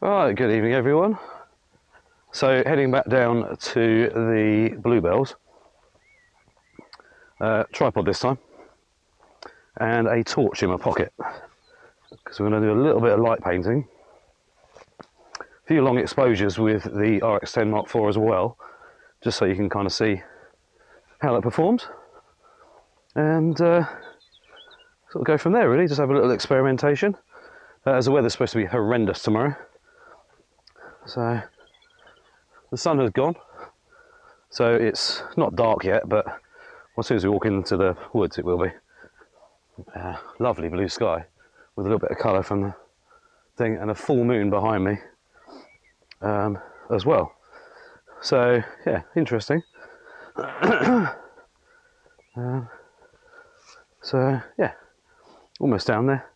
Right, good evening everyone. So heading back down to the Bluebells, tripod this time, and a torch in my pocket, because we're going to do a little bit of light painting. A few long exposures with the RX10 Mark IV as well, just so you can kind of see how that performs, and sort of go from there really, just have a little experimentation, as the weather's supposed to be horrendous tomorrow. So the sun has gone, so it's not dark yet, but as soon as we walk into the woods it will be. Lovely blue sky with a little bit of colour from the thing, and a full moon behind me as well. So yeah, interesting. So yeah, almost down there.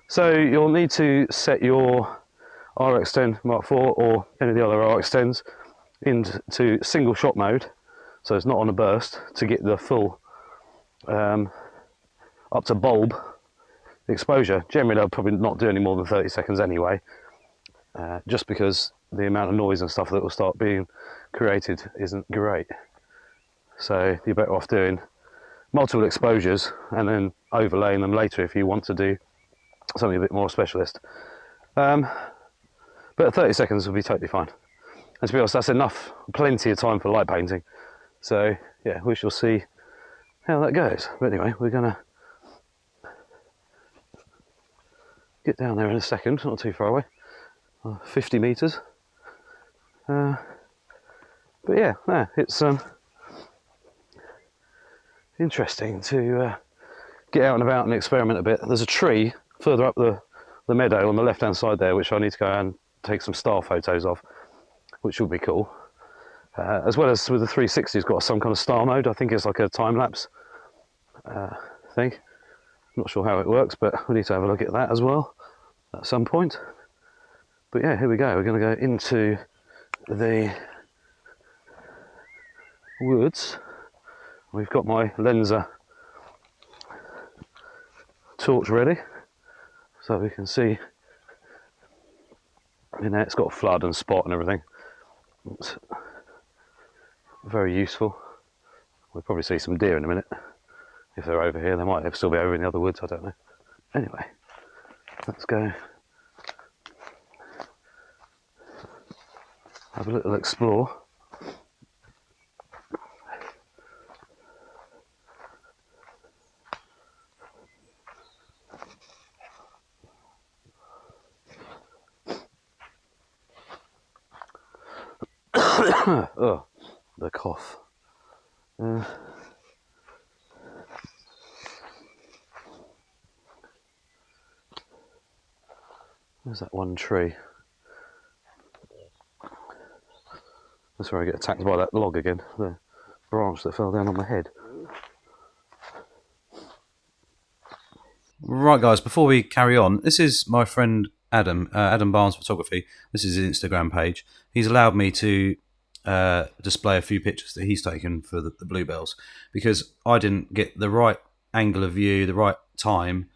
So you'll need to set your RX10 Mark IV or any of the other RX10s into single shot mode, so it's not on a burst, to get the full up to bulb exposure. Generally they'll probably not do any more than 30 seconds anyway, just because the amount of noise and stuff that will start being created isn't great. So you're better off doing multiple exposures and then overlaying them later if you want to do something a bit more specialist. But 30 seconds will be totally fine. And to be honest, that's enough, plenty of time for light painting. So yeah, we shall see how that goes. But anyway, we're gonna get down there in a second, not too far away, 50 metres. But yeah, it's interesting to get out and about and experiment a bit. There's a tree further up the meadow on the left hand side there, which I need to go and take some star photos of, which will be cool. As well as with the 360, it's got some kind of star mode. I think it's like a time-lapse thing. I'm not sure how it works, but we need to have a look at that as well at some point. But yeah, here we go. We're going to go into the woods. We've got my Lenser torch ready, so we can see in there. It's got flood and spot and everything. It's very useful. We'll probably see some deer in a minute. If they're over here, they might still be over in the other woods, I don't know. Anyway, let's go have a little explore. Oh, the cough. There's that one tree. That's where I get attacked by that log again, the branch that fell down on my head. Right, guys, before we carry on, this is my friend Adam, Adam Barnes Photography. This is his Instagram page. He's allowed me to display a few pictures that he's taken for the Bluebells, because I didn't get the right angle of view, the right time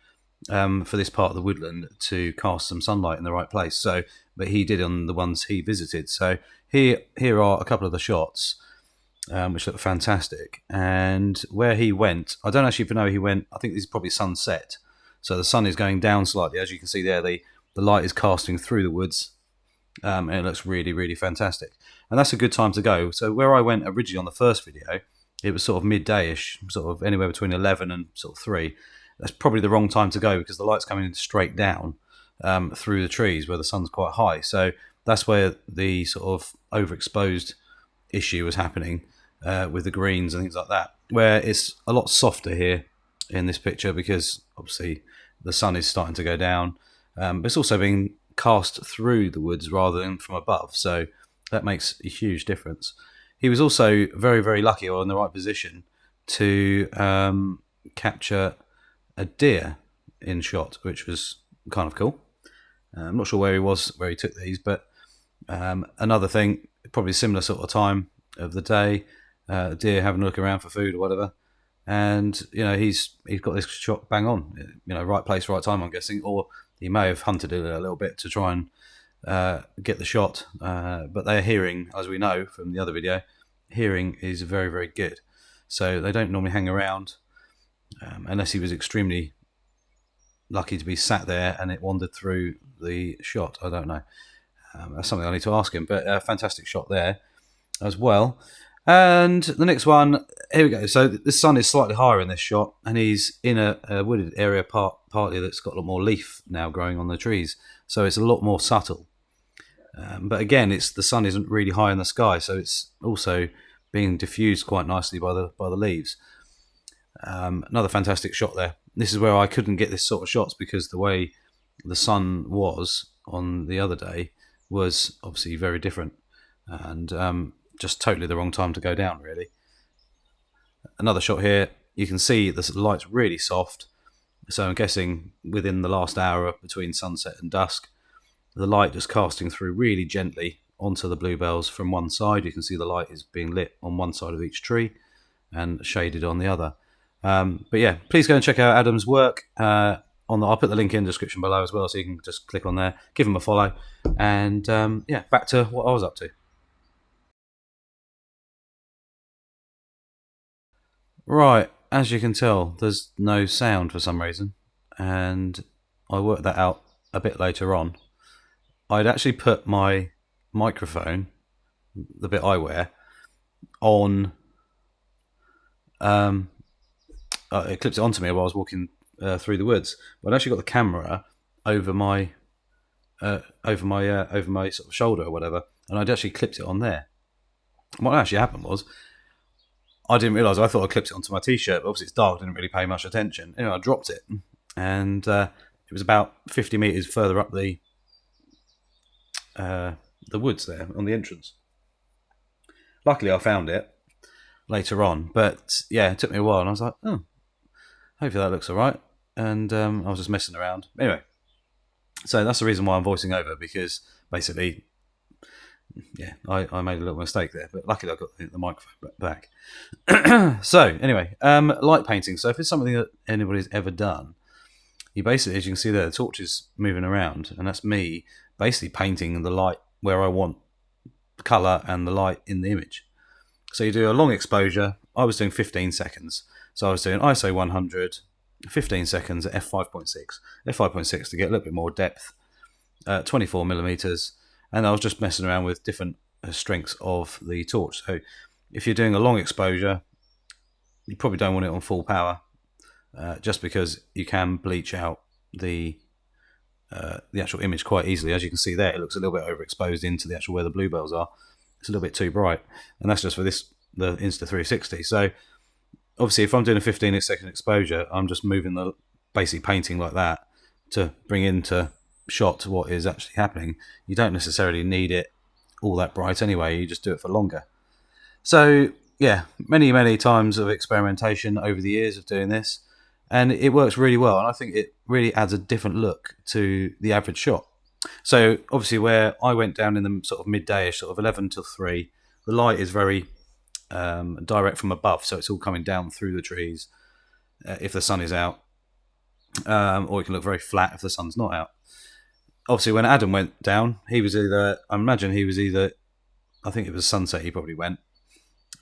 for this part of the woodland to cast some sunlight in the right place. So, but he did on the ones he visited. So here are a couple of the shots, which look fantastic. And where he went, I don't actually know he went. I think this is probably sunset. So the sun is going down slightly, as you can see there. The light is casting through the woods, and it looks really, really fantastic. And that's a good time to go. So where I went originally on the first video, it was sort of midday-ish, sort of anywhere between 11 and sort of 3. That's probably the wrong time to go, because the light's coming straight down through the trees where the sun's quite high. So that's where the sort of overexposed issue was happening with the greens and things like that, where it's a lot softer here in this picture, because obviously the sun is starting to go down, but it's also being cast through the woods rather than from above, so that makes a huge difference. He was also very, very lucky, or in the right position, to capture a deer in shot, which was kind of cool. I'm not sure where he took these, but another thing, probably similar sort of time of the day, deer having a look around for food or whatever, and he's got this shot bang on, right place, right time, I'm guessing, or he may have hunted it a little bit to try and get the shot. But their hearing, as we know from the other video, hearing is very, very good. So they don't normally hang around unless he was extremely lucky to be sat there and it wandered through the shot. I don't know. That's something I need to ask him. But a fantastic shot there as well. And the next one, here we go. So the sun is slightly higher in this shot, and he's in a wooded area partly that's got a lot more leaf now growing on the trees. So it's a lot more subtle. But again, the sun isn't really high in the sky, so it's also being diffused quite nicely by the leaves. Another fantastic shot there. This is where I couldn't get this sort of shots because the way the sun was on the other day was obviously very different, and just totally the wrong time to go down, really. Another shot here, you can see the light's really soft, so I'm guessing within the last hour between sunset and dusk, the light just casting through really gently onto the bluebells from one side. You can see the light is being lit on one side of each tree and shaded on the other. But yeah, please go and check out Adam's work. I'll put the link in the description below as well, so you can just click on there, give him a follow, and yeah, back to what I was up to. Right, as you can tell, there's no sound for some reason, and I worked that out a bit later on. I'd actually put my microphone, the bit I wear, on. It clipped it onto me while I was walking through the woods. But I'd actually got the camera over my sort of shoulder or whatever, and I'd actually clipped it on there. And what actually happened was, I didn't realise. I thought I clipped it onto my t-shirt, but obviously it's dark. I didn't really pay much attention. Anyway, I dropped it, and it was about 50 meters further up the woods there on the entrance. Luckily, I found it later on, but yeah, it took me a while, and I was like, oh, hopefully that looks all right. And I was just messing around. Anyway, so that's the reason why I'm voicing over, because basically, yeah, I made a little mistake there, but luckily I got the microphone back. So anyway, light painting. So if it's something that anybody's ever done, you basically, as you can see there, the torch is moving around, and that's me basically painting the light where I want the colour and the light in the image. So you do a long exposure. I was doing 15 seconds. So I was doing ISO 100, 15 seconds at f5.6. f5.6 to get a little bit more depth, 24 millimeters. And I was just messing around with different strengths of the torch. So if you're doing a long exposure, you probably don't want it on full power, just because you can bleach out the actual image quite easily. As you can see there, it looks a little bit overexposed into the actual where the bluebells are. It's a little bit too bright, and that's just for the Insta360. So obviously, if I'm doing a 15-second exposure, I'm just moving the basic painting like that to bring into shot what is actually happening. You don't necessarily need it all that bright anyway. You just do it for longer. So yeah, many times of experimentation over the years of doing this, and it works really well. And I think it really adds a different look to the average shot. So obviously, where I went down in the sort of midday-ish, sort of 11 till 3, the light is very direct from above, so it's all coming down through the trees if the sun is out, or it can look very flat if the sun's not out. Obviously, when Adam went down, he was either, I think it was sunset he probably went.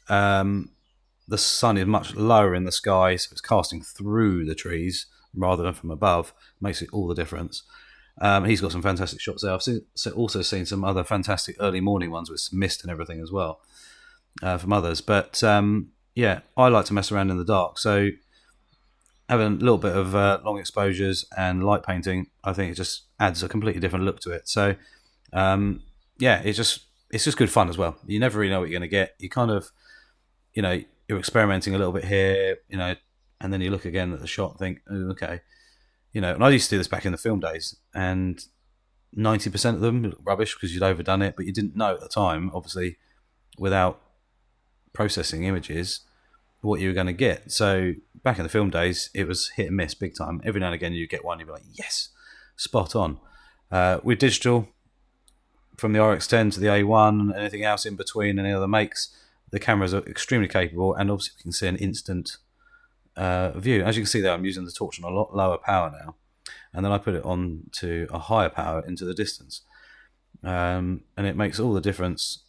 The sun is much lower in the sky, so it's casting through the trees rather than from above. Makes it all the difference. He's got some fantastic shots there. I've also seen some other fantastic early morning ones with some mist and everything as well from others. But yeah, I like to mess around in the dark. So having a little bit of long exposures and light painting, I think it just adds a completely different look to it. So yeah, it's just good fun as well. You never really know what you're going to get. You kind of, you're experimenting a little bit here, and then you look again at the shot and think, oh, okay. And I used to do this back in the film days, and 90% of them look rubbish because you'd overdone it, but you didn't know at the time, obviously, without processing images, what you were going to get. So back in the film days, it was hit and miss big time. Every now and again, you get one, you'd be like, yes, spot on. With digital, from the RX10 to the A1 and anything else in between, any other makes, the cameras are extremely capable, and obviously we can see an instant view. As you can see there, I'm using the torch on a lot lower power now, and then I put it on to a higher power into the distance. and it makes all the difference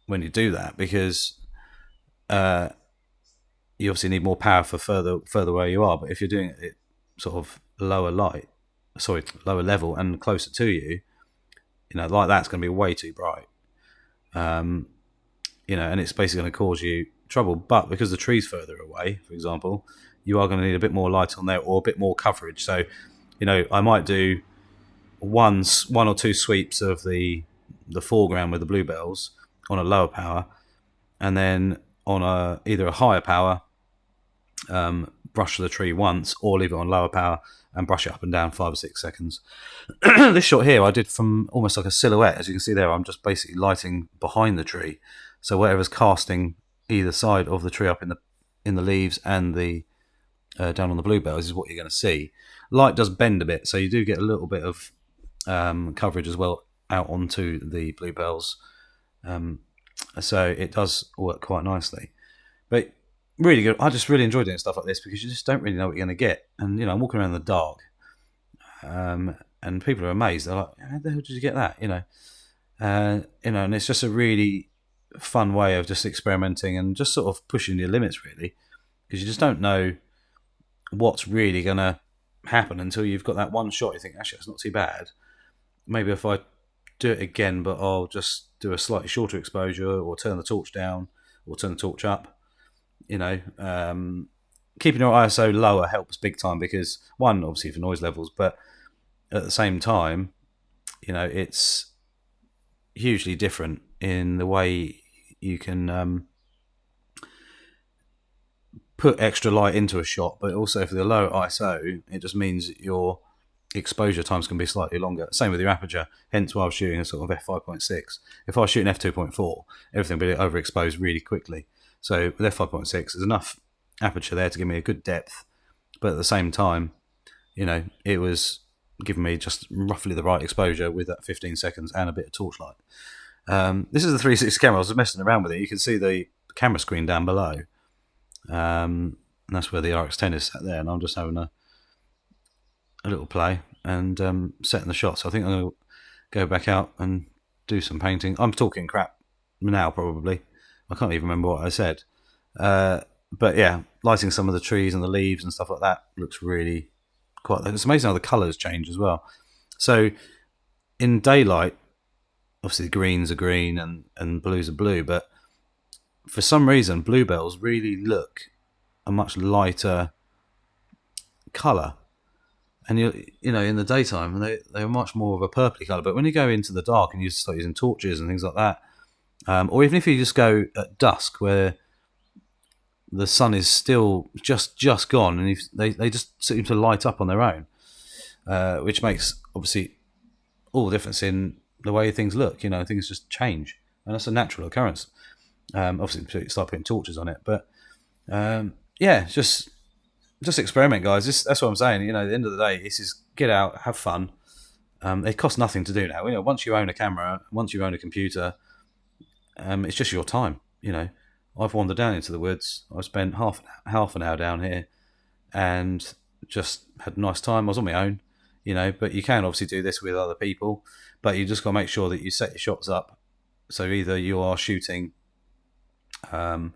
when you do that, because you obviously need more power for further where you are. But if you're doing it sort of lower level and closer to you, like that's going to be way too bright. And it's basically going to cause you trouble. But because the tree's further away, for example, you are going to need a bit more light on there or a bit more coverage. So, I might do one or two sweeps of the foreground with the bluebells on a lower power, and then on either a higher power, brush the tree once, or leave it on lower power and brush it up and down 5 or 6 seconds. This shot here I did from almost like a silhouette. As you can see there, I'm just basically lighting behind the tree, so whatever's casting either side of the tree up in the leaves and the down on the bluebells is what you're going to see. Light does bend a bit, so you do get a little bit of coverage as well out onto the bluebells, so it does work quite nicely. But really good. I just really enjoy doing stuff like this because you just don't really know what you're going to get. And I'm walking around in the dark, and people are amazed. They're like, "How the hell did you get that?" And it's just a really fun way of just experimenting and just sort of pushing your limits, really, because you just don't know what's really going to happen until you've got that one shot. You think, actually, it's not too bad. Maybe if I do it again, but I'll just do a slightly shorter exposure, or turn the torch down, or turn the torch up. Keeping your ISO lower helps big time, because one, obviously for noise levels, but at the same time, it's hugely different in the way you can put extra light into a shot. But also for the lower ISO, it just means your exposure times can be slightly longer. Same with your aperture, hence why I was shooting a sort of f5.6. If I was shooting f2.4, everything would be overexposed really quickly. So with f5.6, there's enough aperture there to give me a good depth, but at the same time, it was giving me just roughly the right exposure with that 15 seconds and a bit of torchlight. This is the 360 camera. I was messing around with it. You can see the camera screen down below, and that's where the RX10 is sat there, and I'm just having a little play and setting the shot. So I think I'm going to go back out and do some painting. I'm talking crap now, probably. I can't even remember what I said. But yeah, lighting some of the trees and the leaves and stuff like that looks really quite... It's amazing how the colours change as well. So in daylight, obviously the greens are green and blues are blue, but for some reason, bluebells really look a much lighter colour. And in the daytime, they're much more of a purpley colour. But when you go into the dark and you start using torches and things like that, or even if you just go at dusk where the sun is still just gone, and they just seem to light up on their own, which makes obviously all the difference in the way things look. Things just change, and that's a natural occurrence. Obviously, you start putting torches on it, but just experiment, guys. That's what I'm saying. At the end of the day, this is get out, have fun. It costs nothing to do now. Once you own a camera, once you own a computer, it's just your time. I've wandered down into the woods. I've spent half an hour down here, and just had a nice time. I was on my own, But you can obviously do this with other people, but you just got to make sure that you set your shots up. So either you are shooting at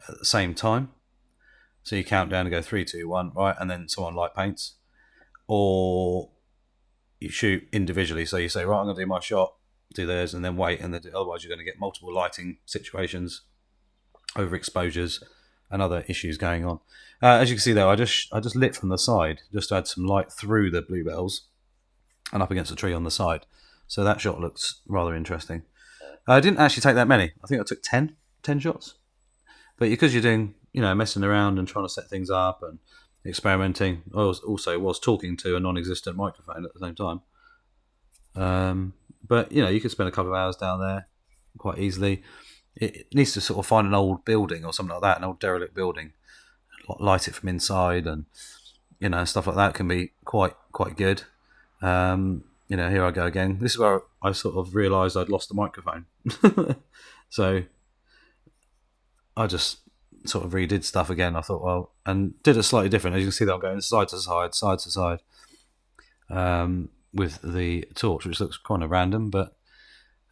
the same time, so you count down and go 3, 2, 1, right, and then someone light paints, or you shoot individually. So you say, right, I'm going to do my shot, do theirs, and then wait, and then otherwise you're going to get multiple lighting situations, overexposures, and other issues going on. As you can see though, I just lit from the side just to add some light through the bluebells and up against the tree on the side. So that shot looks rather interesting. I didn't actually take that many. I think I took 10 shots. But because you're doing, messing around and trying to set things up and experimenting, I was talking to a non-existent microphone at the same time. But you could spend a couple of hours down there quite easily. It needs to sort of find an old building or something like that, an old derelict building, light it from inside, and stuff like that can be quite good. Here I go again. This is where I sort of realised I'd lost the microphone, so I just sort of redid stuff again. I thought, well, and did it slightly different. As you can see, that I'm going side to side, with the torch, which looks kind of random, but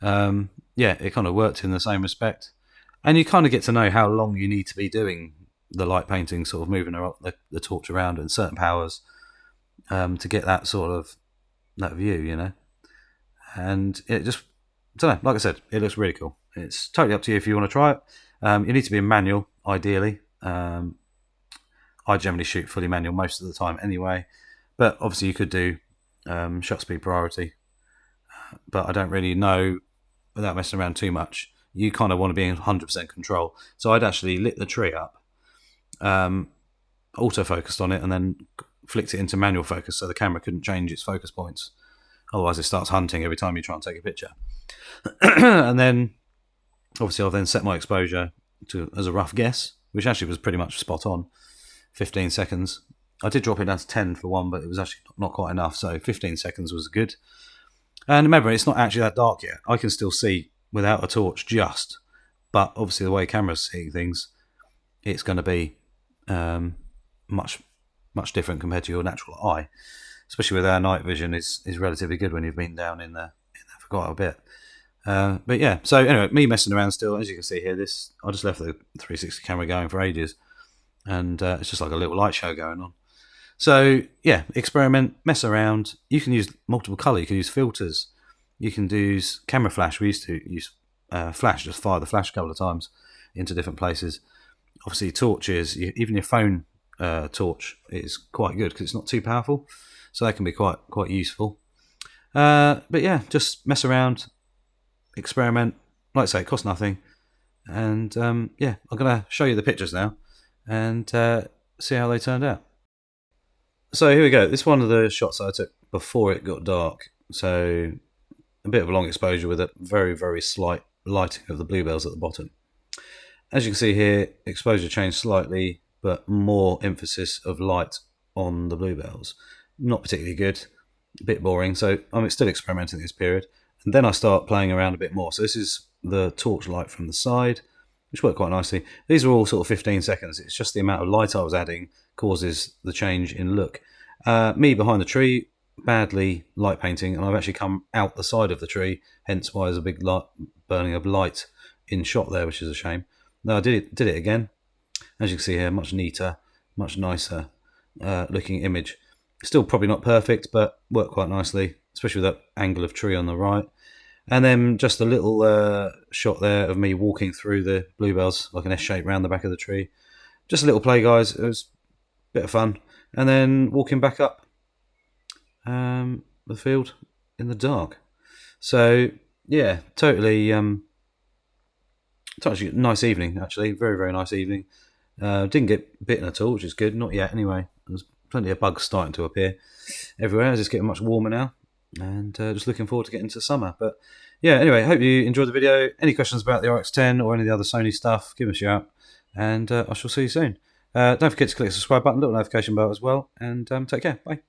Yeah, it kind of worked in the same respect. And you kind of get to know how long you need to be doing the light painting, sort of moving the torch around in certain powers to get that sort of that view, you know. And it just, I don't know, like I said, it looks really cool. It's totally up to you if you want to try it. You need to be in manual, ideally. I generally shoot fully manual most of the time anyway, but obviously you could do shutter speed priority. But I don't really know, without messing around too much, you kind of want to be in 100% control. So I'd actually lit the tree up, auto-focused on it, and then flicked it into manual focus so the camera couldn't change its focus points. Otherwise it starts hunting every time you try and take a picture. And then, obviously, I've then set my exposure to as a rough guess, which actually was pretty much spot on, 15 seconds. I did drop it down to 10 for one, but it was actually not quite enough, so 15 seconds was good. And remember, it's not actually that dark yet. I can still see without a torch just, but obviously the way camera's seeing things, it's going to be much different compared to your natural eye, especially with our night vision is relatively good when you've been down in there for quite a bit. But yeah, so anyway, me messing around still, as you can see here, I just left the 360 camera going for ages, and it's just like a little light show going on. So yeah, experiment, mess around. You can use multiple colour. You can use filters. You can use camera flash. We used to use flash, just fire the flash a couple of times into different places. Obviously, torches, even your phone torch is quite good because it's not too powerful, so that can be quite useful. But yeah, just mess around, experiment. Like I say, it costs nothing. And yeah, I'm going to show you the pictures now and see how they turned out. So here we go. This is one of the shots I took before it got dark. So a bit of a long exposure with a very, very slight lighting of the bluebells at the bottom. As you can see here, exposure changed slightly, but more emphasis of light on the bluebells. Not particularly good, a bit boring. So I'm still experimenting this period. And then I start playing around a bit more. So this is the torch light from the side, which worked quite nicely. These are all sort of 15 seconds. It's just the amount of light I was adding causes the change in look. Me behind the tree, badly light painting, and I've actually come out the side of the tree, hence why there's a big light, burning of light in shot there, which is a shame. No, I did it again. As you can see here, much neater, much nicer looking image. Still probably not perfect, but worked quite nicely, especially with that angle of tree on the right. And then just a little shot there of me walking through the bluebells, like an S shape around the back of the tree. Just a little play, guys. It was a bit of fun. And then walking back up the field in the dark. So yeah, totally nice evening, actually. Very, very nice evening. Didn't get bitten at all, which is good. Not yet, anyway. There's plenty of bugs starting to appear everywhere. It's just getting much warmer now. And just looking forward to getting to summer. But yeah, anyway, hope you enjoyed the video. Any questions about the RX10 or any of the other Sony stuff, give us a shout. And I shall see you soon. Don't forget to click the subscribe button, little notification bell as well. And take care. Bye.